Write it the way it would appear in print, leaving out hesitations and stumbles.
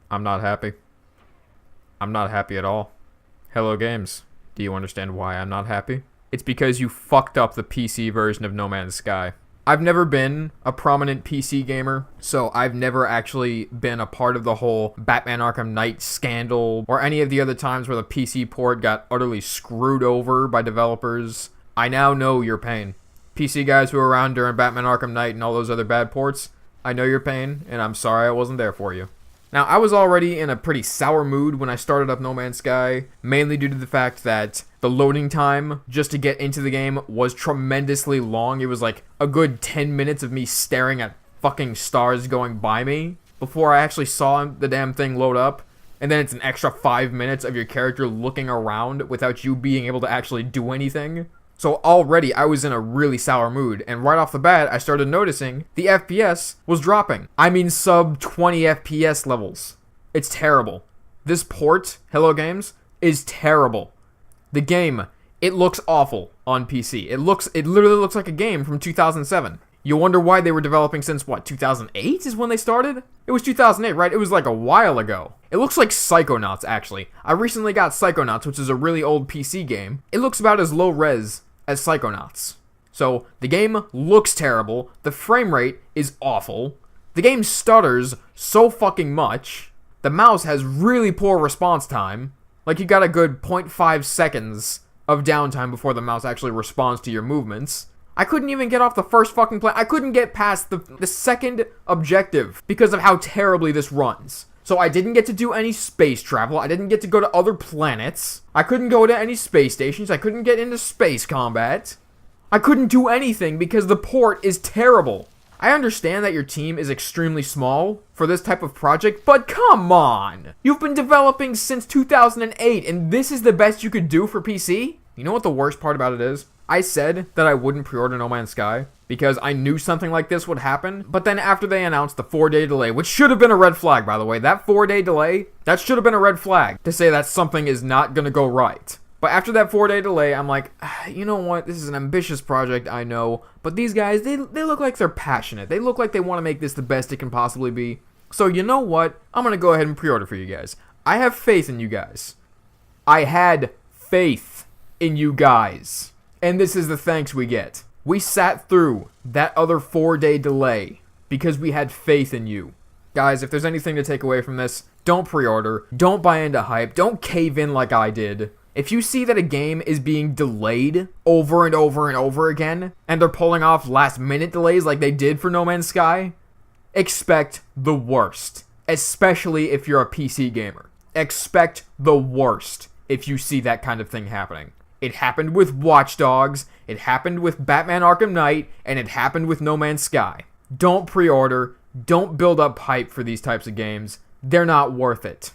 I'm not happy. I'm not happy at all. Hello Games. Do you understand why I'm not happy? It's because you fucked up the PC version of No Man's Sky. I've never been a prominent PC gamer, so I've never actually been a part of the whole Batman Arkham Knight scandal or any of the other times where the PC port got utterly screwed over by developers. I now know your pain. PC guys who were around during Batman Arkham Knight and all those other bad ports, I know your pain, and I'm sorry I wasn't there for you. Now, I was already in a pretty sour mood when I started up No Man's Sky, mainly due to the fact that the loading time just to get into the game was tremendously long. It was like a good 10 minutes of me staring at fucking stars going by me before I actually saw the damn thing load up. And then it's an extra 5 minutes of your character looking around without you being able to actually do anything. So already I was in a really sour mood, and right off the bat I started noticing the FPS was dropping. I mean sub 20 FPS levels. It's terrible. This port, Hello Games, is terrible. The game, it looks awful on PC. It literally looks like a game from 2007. You wonder why they were developing since, what, 2008 is when they started? It was 2008, right? It was like a while ago. It looks like Psychonauts, actually. I recently got Psychonauts, which is a really old PC game. It looks about as low res as Psychonauts. So, the game looks terrible, the frame rate is awful, the game stutters so fucking much, the mouse has really poor response time, like you got a good 0.5 seconds of downtime before the mouse actually responds to your movements. I couldn't even get off the first fucking plane. I couldn't get past the second objective because of how terribly this runs. So I didn't get to do any space travel. I didn't get to go to other planets. I couldn't go to any space stations. I couldn't get into space combat. I couldn't do anything because the port is terrible. I understand that your team is extremely small for this type of project, but come on! You've been developing since 2008, and this is the best you could do for PC? You know what the worst part about it is? I said that I wouldn't pre-order No Man's Sky because I knew something like this would happen, but then after they announced the 4-day delay, which should have been a red flag, by the way, that 4-day delay, that should have been a red flag to say that something is not gonna go right. But after that 4-day delay, I'm like, you know what, this is an ambitious project, I know, but these guys, they look like they're passionate. They look like they want to make this the best it can possibly be. So you know what, I'm gonna go ahead and pre-order for you guys. I have faith in you guys. I had faith in you guys. And this is the thanks we get. We sat through that other 4-day delay because we had faith in you. Guys, if there's anything to take away from this, don't pre-order, don't buy into hype, don't cave in like I did. If you see that a game is being delayed over and over and over again, and they're pulling off last-minute delays like they did for No Man's Sky, expect the worst. Especially if you're a PC gamer. Expect the worst if you see that kind of thing happening. It happened with Watch Dogs, it happened with Batman Arkham Knight, and it happened with No Man's Sky. Don't pre-order, don't build up hype for these types of games. They're not worth it.